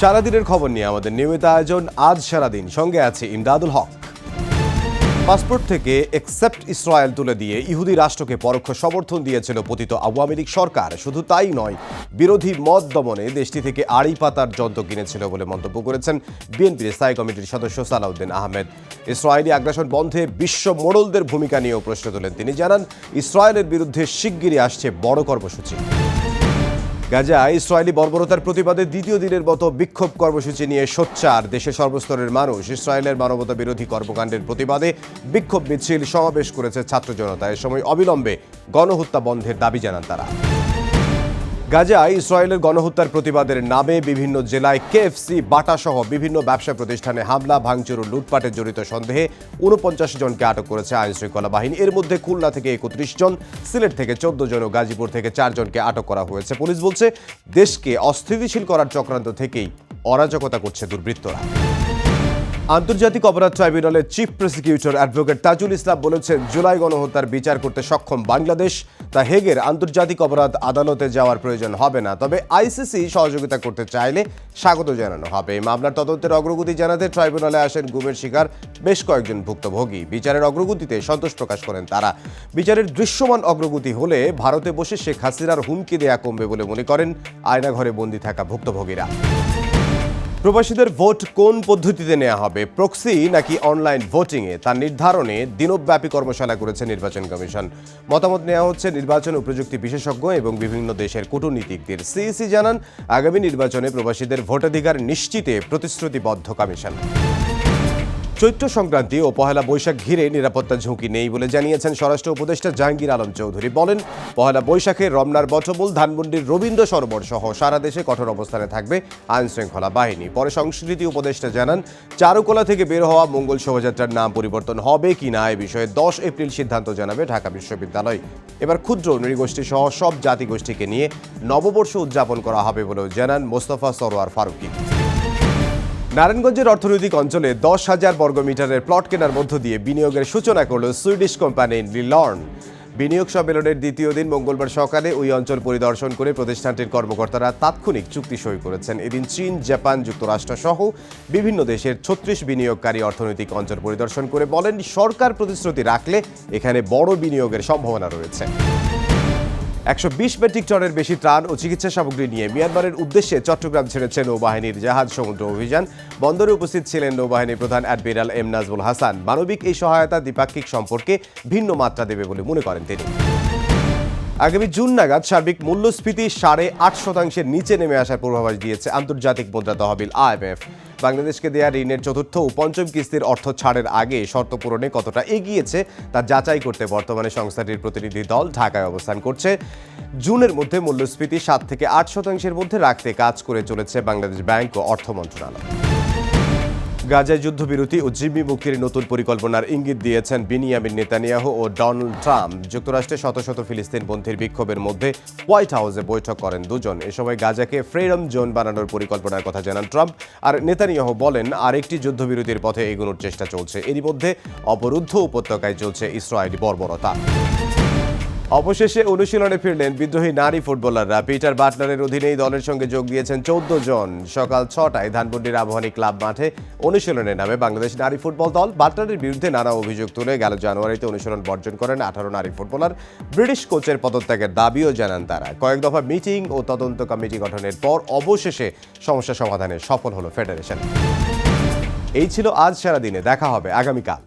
সারাদিনের খবর নিয়ে আমাদের নিয়মিত আয়োজন আজ সারাদিন, সঙ্গে আছে ইমদাদুল হক। পাসপোর্ট থেকে এক্সেপ্ট ইসরায়েল তুলে দিয়ে ইহুদি রাষ্ট্রকে পরোক্ষ সমর্থন দিয়েছিল পতিত আওয়ামী লীগ সরকার। শুধু তাই নয়, বিরোধী মত দমনে দেশটি থেকে আড়ি পাতার যন্ত্র কিনেছিল বলে মন্তব্য করেছেন বিএনপির স্থায়ী কমিটির সদস্য সালাউদ্দিন আহমেদ। ইসরায়েলি আগ্রাসন বন্ধে বিশ্ব মোড়লদের ভূমিকা নিয়েও প্রশ্ন তোলেন তিনি। জানান, ইসরায়েলের বিরুদ্ধে শিগগিরই আসছে বড় কর্মসূচি। গাজায় ইসরায়েলি বর্বরতার প্রতিবাদে দ্বিতীয় দিনের মতো বিক্ষোভ কর্মসূচি নিয়ে সোচ্চার দেশের সর্বস্তরের মানুষ। ইসরায়েলের মানবতা বিরোধী কর্মকাণ্ডের প্রতিবাদে বিক্ষোভ মিছিল সমাবেশ করেছে ছাত্র জনতা। এ সময় অবিলম্বে গণহত্যা বন্ধের দাবি জানান তারা। গাজায় ইসরায়েলের গণহত্যার প্রতিবাদের নামে বিভিন্ন জেলায় কেএফসি, বাটা সহ বিভিন্ন ব্যবসা প্রতিষ্ঠানে হামলা, ভাঙচুর ও লুটপাটে জড়িত সন্দেহে ৪৯ জনকে আটক করেছে আইনশৃঙ্খলা বাহিনী। এর মধ্যে খুলনা থেকে ৩১ জন, সিলেট থেকে ১৪ জন ও গাজীপুর থেকে ৪ জনকে আটক করা হয়েছে। পুলিশ বলছে, দেশকে অস্থিতিশীল করার চক্রান্ত থেকেই অরাজকতা করছে দুর্বৃত্তরা। আন্তর্জাতিক অপরাধ ট্রাইব্যুনালের chief prosecutor advocate Tajul Islam বলেছেন, জুলাই গণহত্যার বিচার করতে সক্ষম বাংলাদেশ, তা হেগের আন্তর্জাতিক অপরাধ আদালতে যাওয়ার প্রয়োজন হবে না। তবে আইসিসি সহযোগিতা করতে চাইলে স্বাগত জানানো হবে। এই মামলার তদন্তের অগ্রগতি জানাতে ট্রাইব্যুনালে আসেন গুমের শিকার বেশ কয়েকজন ভুক্তভোগী। বিচারের অগ্রগতিতে সন্তোষ প্রকাশ করেন তারা। বিচারের দৃশ্যমান অগ্রগতি হলে ভারতে বসে শেখ হাসিনার হুমকি দেয়া কমবে বলে মনে করেন আয়নাঘরে বন্দী থাকা ভুক্তভোগীরা। প্রবাসীদের ভোট কোন পদ্ধতিতে নেওয়া হবে, প্রক্সি নাকি অনলাইন ভোটিংয়ে, তা নির্ধারণে দিনব্যাপী কর্মশালা করেছে নির্বাচন কমিশন। মতামত নেওয়া হচ্ছে নির্বাচন ও প্রযুক্তি বিশেষজ্ঞ এবং বিভিন্ন দেশের কূটনীতিকদের। সিইসি জানান, আগামী নির্বাচনে প্রবাসীদের ভোটাধিকার নিশ্চিতে প্রতিশ্রুতিবদ্ধ কমিশন। চৈত্র সংক্রান্তি ও পহেলা বৈশাখ ঘিরে নিরাপত্তা ঝুঁকি নেই বলে জানিয়েছেন স্বরাষ্ট্র উপদেষ্টা জাহাঙ্গীর আলম চৌধুরী। বলেন, পহেলা বৈশাখে রমনার বটমূল, ধানমন্ডির রবীন্দ্র সরোবর সহ সারা দেশে কঠোর অবস্থানে থাকবে আইনশৃঙ্খলা বাহিনী। পরে সংস্কৃতি উপদেষ্টা জানান, চারুকলা থেকে বের হওয়া মঙ্গল শোভাযাত্রার নাম পরিবর্তন হবে কিনা এ বিষয়ে ১০ এপ্রিল সিদ্ধান্ত জানাবে ঢাকা বিশ্ববিদ্যালয়। এবার ক্ষুদ্র নৃগোষ্ঠী সহ সব জাতিগোষ্ঠীকে নিয়ে নববর্ষ উদযাপন করা হবে বলেও জানান মোস্তফা সরোয়ার ফারুকী। নারায়ণগঞ্জের অর্থনৈতিক অঞ্চলে ১০,০০০ বর্গমিটারের প্লট কেনার মধ্য দিয়ে বিনিয়োগের সূচনা করল সুইডিশ কোম্পানি লিলর্ন। বিনিয়োগ সম্মেলনের দ্বিতীয় দিন মঙ্গলবার সকালে ওই অঞ্চল পরিদর্শন করে প্রতিষ্ঠানটির কর্মকর্তারা তাৎক্ষণিক চুক্তি সই করেছেন। এদিন চীন, জাপান, যুক্তরাষ্ট্র সহ বিভিন্ন দেশের ৩৬ বিনিয়োগকারী অর্থনৈতিক অঞ্চল পরিদর্শন করে বলেন, সরকার প্রতিশ্রুতি রাখলে এখানে বড় বিনিয়োগের সম্ভাবনা রয়েছে। ১২০ মেট্রিক টনের বেশি ত্রাণ ও চিকিৎসা সামগ্রী নিয়ে মিয়ানমারের উদ্দেশ্যে চট্টগ্রাম ছেড়েছে নৌবাহিনীর জাহাজ সমুদ্র অভিযান। বন্দরে উপস্থিত ছিলেন নৌবাহিনী প্রধান অ্যাডমিরাল এম নাজমুল হাসান। মানবিক এই সহায়তা দ্বিপাক্ষিক সম্পর্কে ভিন্ন মাত্রা দেবে বলে মনে করেন তিনি। আগামী জুন নাগাদ সার্বিক মূল্যস্ফীতি ৮.৫% নিচে নেমে আসার পূর্বাভাস দিয়েছে আন্তর্জাতিক মুদ্রা তহবিল IMF। বাংলাদেশকে দেয়া ঋণের চতুর্থ ও পঞ্চম কিস্তির অর্থ ছাড়ের আগে শর্ত পূরণে কতটা এগিয়েছে তা যাচাই করতে বর্তমানে সংস্থাটির প্রতিনিধি দল ঢাকায় অবস্থান করছে। জুনের মধ্যে মূল্যস্ফীতি ৭ থেকে ৮% মধ্যে রাখতে কাজ করে চলেছে বাংলাদেশ ব্যাংক ও অর্থ মন্ত্রণালয়। গাজায় যুদ্ধবিরতি ও জিম্মি মুক্তির নতুন পরিকল্পনার ইঙ্গিত দিয়েছেন বিনিয়ামিন নেতানিয়াহু ও ডোনাল্ড ট্রাম্প। যুক্তরাষ্ট্রে শত শত ফিলিস্তিনপন্থীর বিক্ষোভের মধ্যে হোয়াইট হাউসে বৈঠক করেন দুজন। এ সময় গাজাকে ফ্রিডম জোন বানানোর পরিকল্পনার কথা জানান ট্রাম্প। আর নেতানিয়াহু বলেন, আরেকটি যুদ্ধবিরতির পথে এগোনোর চেষ্টা চলছে। এরই মধ্যে অবরুদ্ধ উপত্যকায় চলছে ইসরায়েলি বর্বরতা। অবশেষে অনুশীলনে ফিরলেন বিদ্রোহী নারী ফুটবলাররা। পিটার বাটলারের অধীনেই দলের সঙ্গে যোগ দিয়েছেন ১৪ জন। সকাল ৬টায় ধানমন্ডির আবাহনী ক্লাব মাঠে অনুশীলনে নামে বাংলাদেশ নারী ফুটবল দল। বাটলারের বিরুদ্ধে নানা অভিযোগ তুলে গেল জানুয়ারিতে অনুশীলন বর্জন করেন ১৮ নারী ফুটবলার। ব্রিটিশ কোচের পদত্যাগের দাবিও জানান তারা। কয়েক দফা মিটিং ও তদন্ত কমিটি গঠনের পর অবশেষে সমস্যা সমাধানে সফল হলো ফেডারেশন। এই ছিল আজ সারাদিনে। দেখা হবে আগামীকাল।